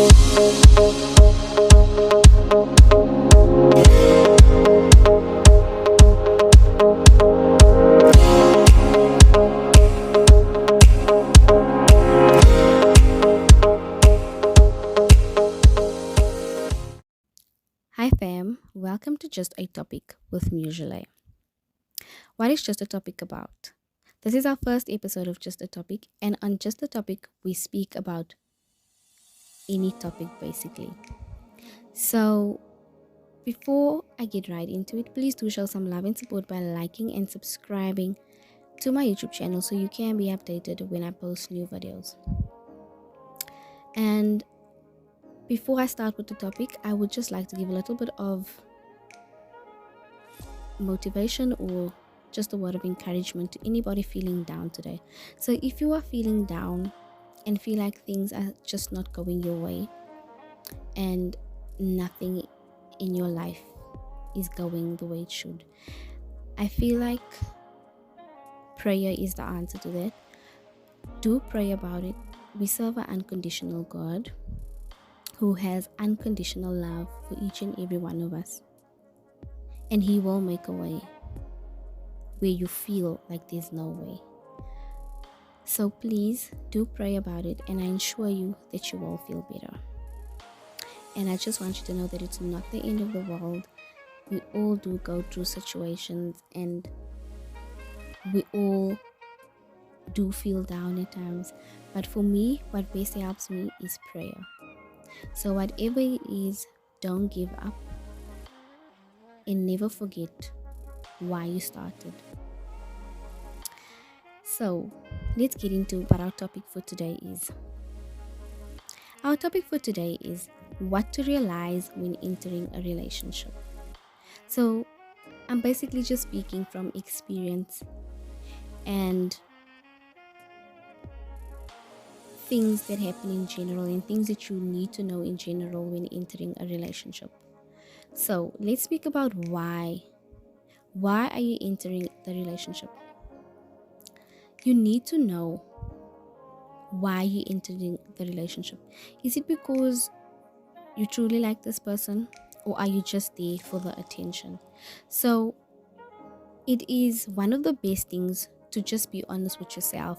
Hi fam, welcome to Just a Topic with Mujale. What is Just a Topic about? This is our first episode of Just a Topic, and on Just a Topic, we speak about any topic basically. So, before I get right into it, please do show some love and support by liking and subscribing to my YouTube channel so you can be updated when I post new videos. And before I start with the topic, I would just like to give a little bit of motivation or just a word of encouragement to anybody feeling down today. So if you are feeling down and feel like things are just not going your way and nothing in your life is going the way it should, I feel like prayer is the answer to that. Do pray about it. We serve an unconditional God who has unconditional love for each and every one of us, and He will make a way where you feel like there's no way. So please do pray about it, and I assure you that you will feel better. And I just want you to know that it's not the end of the world. We all do go through situations, and we all do feel down at times. But for me, what best helps me is prayer. So whatever it is, don't give up and never forget why you started. So let's get into what our topic for today is. Our topic for today is what to realize when entering a relationship. So I'm basically just speaking from experience and things that happen in general and things that you need to know in general when entering a relationship. So let's speak about why. Why are you entering the relationship? You need to know why you entering the relationship. Is it because you truly like this person, or are you just there for the attention? So it is one of the best things to just be honest with yourself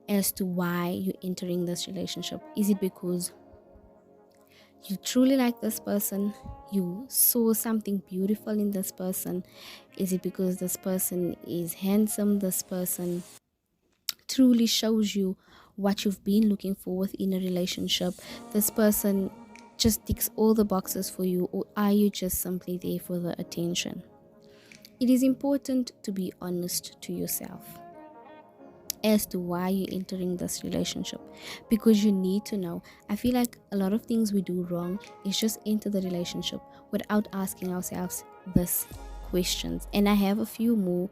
as to why you're entering this relationship. Is it because you truly like this person? You saw something beautiful in this person? Is it because this person is handsome? This person truly shows you what you've been looking for within a relationship? This person just ticks all the boxes for you, or are you just simply there for the attention? It is important to be honest to yourself as to why you're entering this relationship, because you need to know. I feel like a lot of things we do wrong is just enter the relationship without asking ourselves this questions. And I have a few more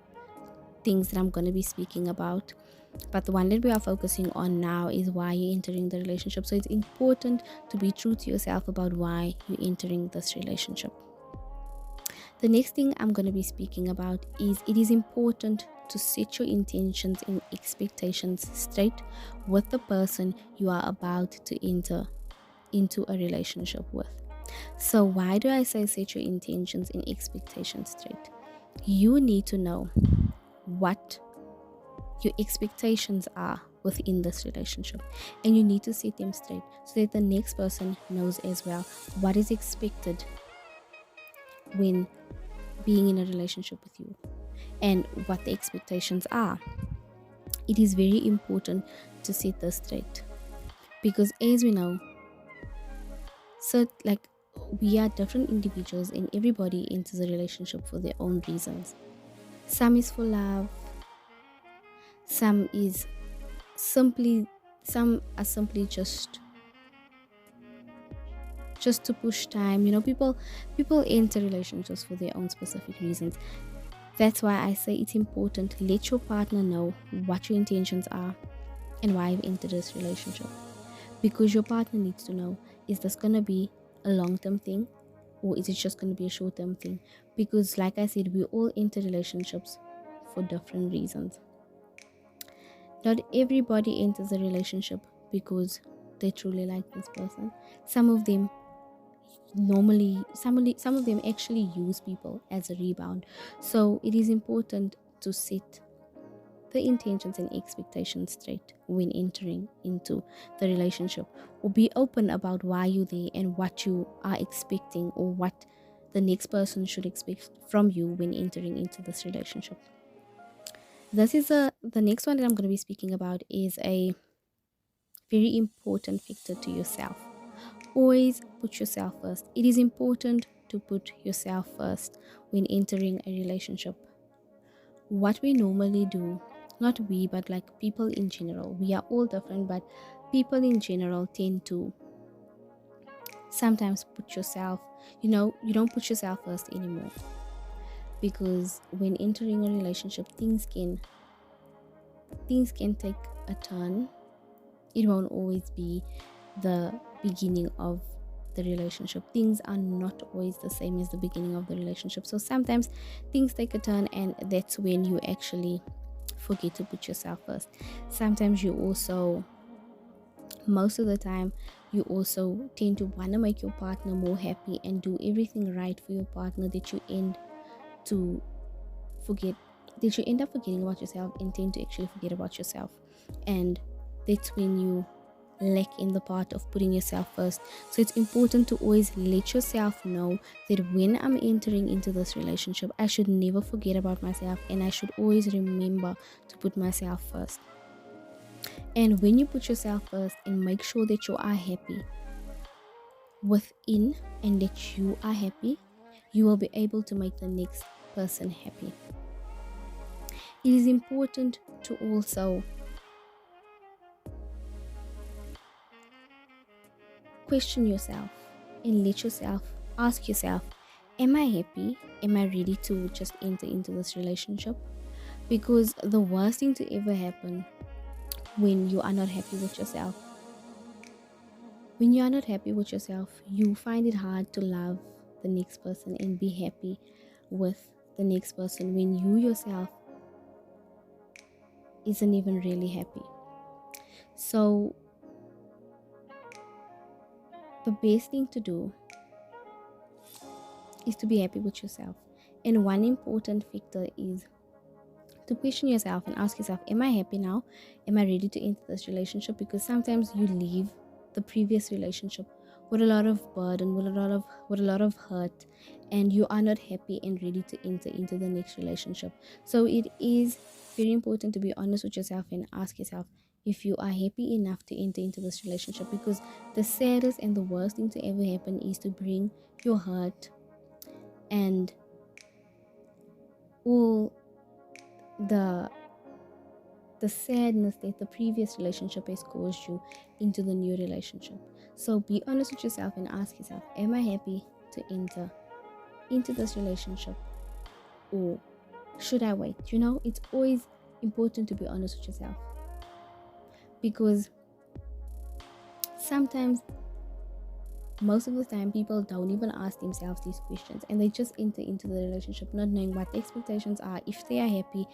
things that I'm going to be speaking about, but the one that we are focusing on now is why you're entering the relationship. So it's important to be true to yourself about why you're entering this relationship. The next thing I'm going to be speaking about is it is important to set your intentions and expectations straight with the person you are about to enter into a relationship with. So why do I say set your intentions and expectations straight? You need to know what your expectations are within this relationship, and you need to set them straight so that the next person knows as well what is expected when being in a relationship with you and what the expectations are. It is very important to set this straight, because as we know, so like we are different individuals and everybody enters a relationship for their own reasons. Some is for love, some is simply some are simply just to push time. People enter relationships for their own specific reasons. That's why I say it's important to let your partner know what your intentions are and why you've entered this relationship, because your partner needs to know, is this going to be a long-term thing, or is it just going to be a short-term thing? Because like I said, we all enter relationships for different reasons. Not everybody enters a relationship because they truly like this person. Some of them some of them actually use people as a rebound. So it is important to set the intentions and expectations straight when entering into the relationship, or be open about why you're there and what you are expecting, or what the next person should expect from you when entering into this relationship. This is a The next one that I'm going to be speaking about is a very important factor to yourself. Always put yourself first. It is important to put yourself first when entering a relationship. What we normally do, not we, but like people in general, we are all different, but people in general tend to sometimes put yourself, you don't put yourself first anymore, because when entering a relationship, things can take a turn. It won't always be the beginning of the relationship. Things are not always the same as the beginning of the relationship. So sometimes things take a turn, and that's when you actually forget to put yourself first. Sometimes you also, most of the time, you also tend to want to make your partner more happy and do everything right for your partner, to forget that you end up forgetting about yourself and tend to actually forget about yourself. And that's when you lack in the part of putting yourself first. So it's important to always let yourself know that when I'm entering into this relationship, I should never forget about myself, and I should always remember to put myself first. And when you put yourself first and make sure that you are happy within and that you are happy, you will be able to make the next person happy. It is important to also question yourself and let yourself ask yourself, am I happy? Am I ready to just enter into this relationship? Because the worst thing to ever happen when you are not happy with yourself, when you are not happy with yourself, you find it hard to love the next person and be happy with the next person when you yourself isn't even really happy. So the best thing to do is to be happy with yourself. And one important factor is to question yourself and ask yourself, am I happy now? Am I ready to enter this relationship? Because sometimes you leave the previous relationship with a lot of burden, with a lot of hurt, and you are not happy and ready to enter into the next relationship. So it is very important to be honest with yourself and ask yourself if you are happy enough to enter into this relationship, because the saddest and the worst thing to ever happen is to bring your hurt and all the sadness that the previous relationship has caused you into the new relationship. So be honest with yourself and ask yourself, am I happy to enter into this relationship, or should I wait? It's always important to be honest with yourself, because sometimes, most of the time, people don't even ask themselves these questions, and they just enter into the relationship not knowing what the expectations are, if they are happy,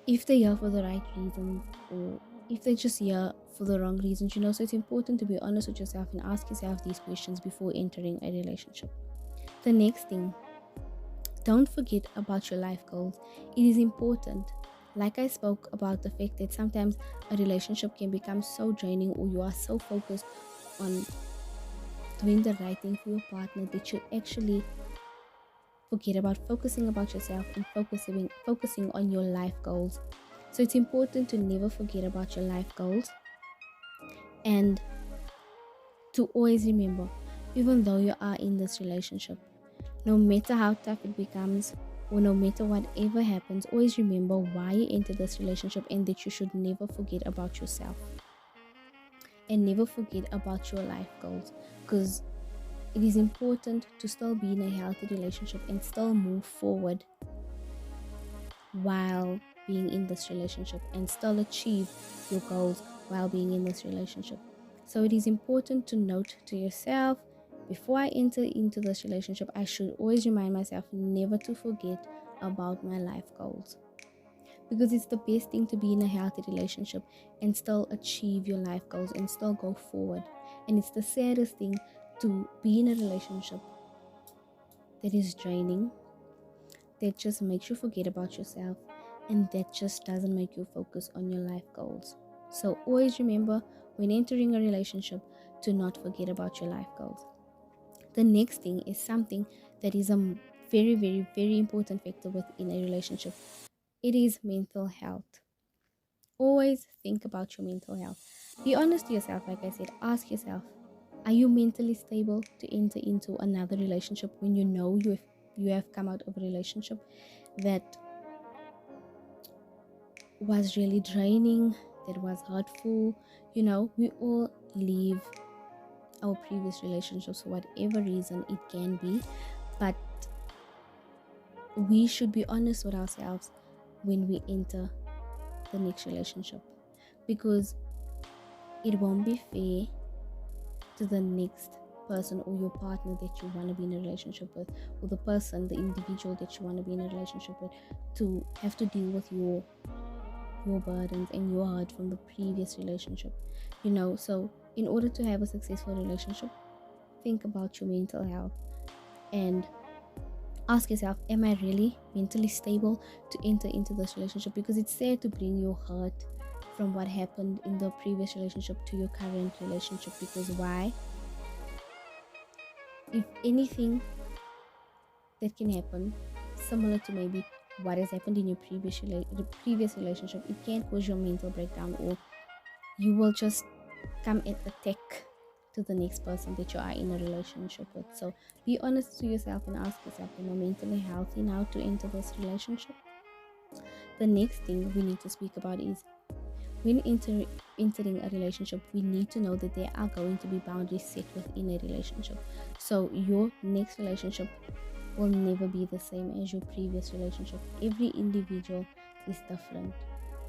if they're here for the right reasons, or if they're just here for the wrong reasons. So it's important to be honest with yourself and ask yourself these questions before entering a relationship. The next thing, don't forget about your life goals. It is important, like I spoke about the fact that sometimes a relationship can become so draining, or you are so focused on doing the right thing for your partner that you actually forget about focusing about yourself and focusing on your life goals. So it's important to never forget about your life goals, and to always remember, even though you are in this relationship, no matter how tough it becomes, or no matter whatever happens, always remember why you entered this relationship, and that you should never forget about yourself and never forget about your life goals, because it is important to still be in a healthy relationship and still move forward while being in this relationship, and still achieve your goals while being in this relationship. So it is important to note to yourself, before I enter into this relationship, I should always remind myself never to forget about my life goals. because it's the best thing to be in a healthy relationship and still achieve your life goals and still go forward. And it's the saddest thing to be in a relationship that is draining, that just makes you forget about yourself, and that just doesn't make you focus on your life goals. So always remember, when entering a relationship, to not forget about your life goals. The next thing is something that is a very, very, very important factor within a relationship. It is mental health. Always think about your mental health. Be honest to yourself, like I said. Ask yourself, are you mentally stable to enter into another relationship when you know you have come out of a relationship that was really draining, that was hurtful? We all leave our previous relationships for whatever reason it can be, but we should be honest with ourselves when we enter the next relationship, because it won't be fair to the next person or your partner that you want to be in a relationship with, or the individual that you want to be in a relationship with, to have to deal with your burdens and your hurt from the previous relationship. So in order to have a successful relationship, think about your mental health and ask yourself, am I really mentally stable to enter into this relationship? Because it's sad to bring your hurt from what happened in the previous relationship to your current relationship. Because why? If anything that can happen, similar to maybe what has happened in your previous relationship, it can cause your mental breakdown, or you will just come and attack to the next person that you are in a relationship with. So be honest to yourself and ask yourself, am I mentally healthy now to enter this relationship? The next thing we need to speak about is, when entering a relationship, we need to know that there are going to be boundaries set within a relationship. So your next relationship will never be the same as your previous relationship. Every individual is different.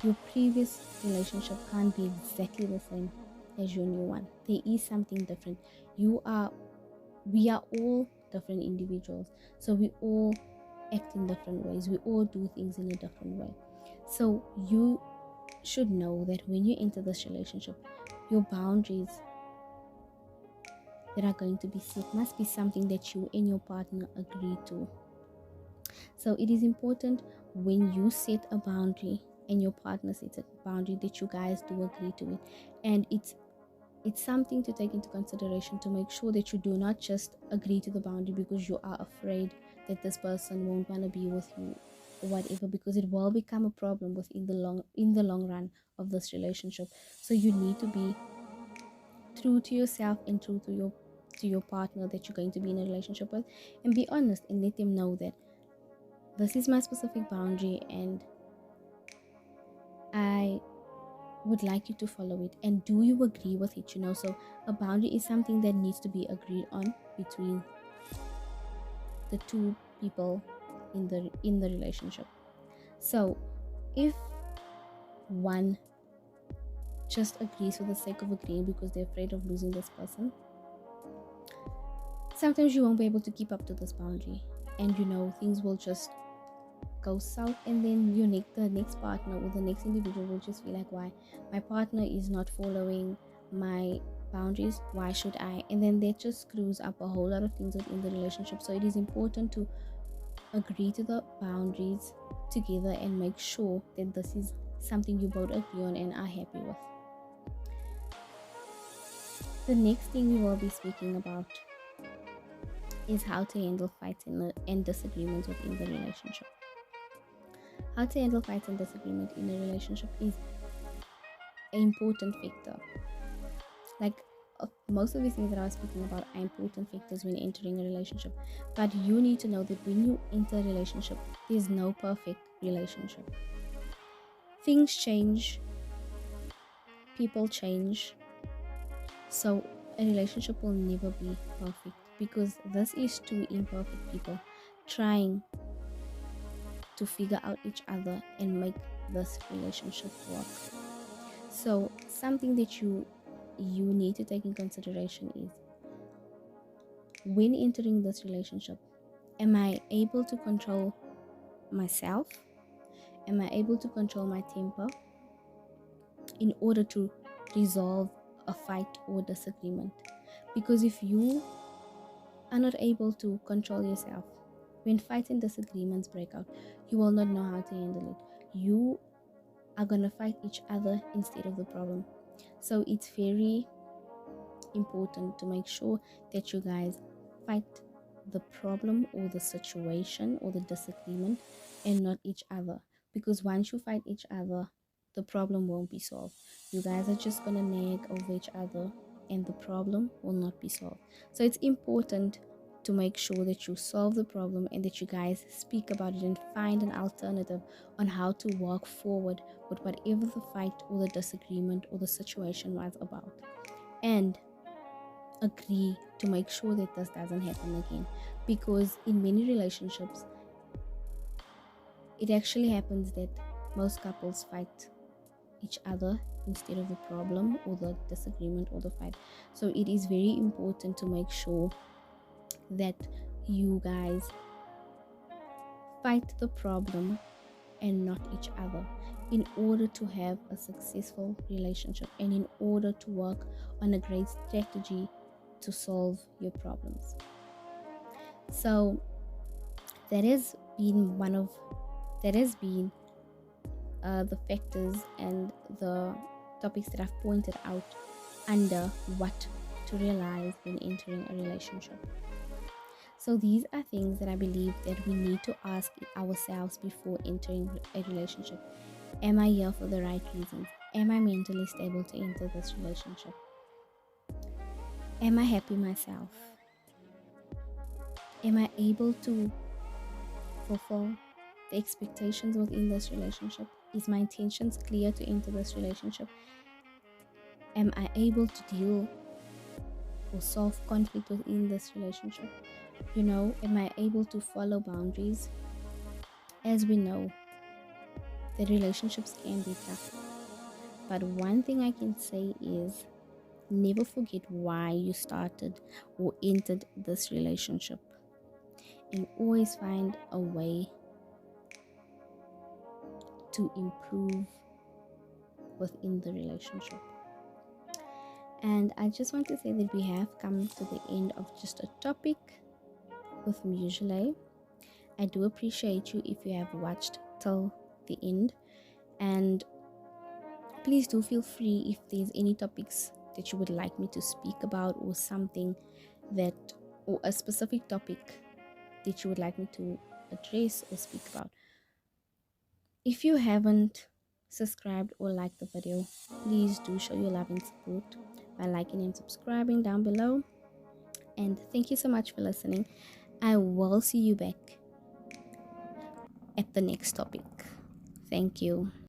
Your previous relationship can't be exactly the same as your new one. There is something different. We are all different individuals. So we all act in different ways. We all do things in a different way. So you should know that when you enter this relationship, your boundaries that are going to be set must be something that you and your partner agree to. So it is important, when you set a boundary and your partner sets a boundary, that you guys do agree to it. And it's something to take into consideration, to make sure that you do not just agree to the boundary because you are afraid that this person won't want to be with you or whatever, because it will become a problem in the long run of this relationship. So you need to be true to yourself and true to your partner that you're going to be in a relationship with, and be honest and let them know that this is my specific boundary and I would like you to follow it. And do you agree with it? So a boundary is something that needs to be agreed on between the two people in the relationship. So if one just agrees for the sake of agreeing because they're afraid of losing this person, sometimes you won't be able to keep up to this boundary, and things will just go south. And then the next partner or the next individual will just feel like, why my partner is not following my boundaries, why should I? And then that just screws up a whole lot of things within the relationship. So it is important to agree to the boundaries together and make sure that this is something you both agree on and are happy with. The next thing we will be speaking about is how to handle fights and disagreements within the relationship. How to handle fights and disagreement in a relationship is an important factor. Like, most of these things that I was speaking about are important factors when entering a relationship. But you need to know that when you enter a relationship, there's no perfect relationship. Things change, people change. So a relationship will never be perfect, because this is two imperfect people trying to figure out each other and make this relationship work. So something that you need to take in consideration is, when entering this relationship, am I able to control myself? Am I able to control my temper in order to resolve a fight or disagreement? Because if you are not able to control yourself, when fights and disagreements break out, you will not know how to handle it. You are gonna fight each other instead of the problem. So it's very important to make sure that you guys fight the problem or the situation or the disagreement and not each other. Because once you fight each other, the problem won't be solved. You guys are just gonna nag over each other and the problem will not be solved. So it's important to make sure that you solve the problem and that you guys speak about it and find an alternative on how to walk forward with whatever the fight or the disagreement or the situation was about. And agree to make sure that this doesn't happen again, because in many relationships it actually happens that most couples fight each other instead of the problem or the disagreement or the fight. So it is very important to make sure that you guys fight the problem and not each other in order to have a successful relationship and in order to work on a great strategy to solve your problems. So that has been the factors and the topics that I've pointed out under what to realize when entering a relationship. So these are things that I believe that we need to ask ourselves before entering a relationship. Am I here for the right reasons? Am I mentally stable to enter this relationship? Am I happy myself? Am I able to fulfill the expectations within this relationship? Is my intentions clear to enter this relationship? Am I able to deal or solve conflict within this relationship? Am I able to follow boundaries? As we know, the relationships can be tough. But one thing I can say is never forget why you started or entered this relationship, and always find a way to improve within the relationship. And I just want to say that we have come to the end of just a topic with Mujale. I do appreciate you if you have watched till the end, and please do feel free if there's any topics that you would like me to speak about, or something or a specific topic that you would like me to address or speak about. If you haven't subscribed or liked the video, please do show your love and support by liking and subscribing down below. And thank you so much for listening. I will see you back at the next topic. Thank you.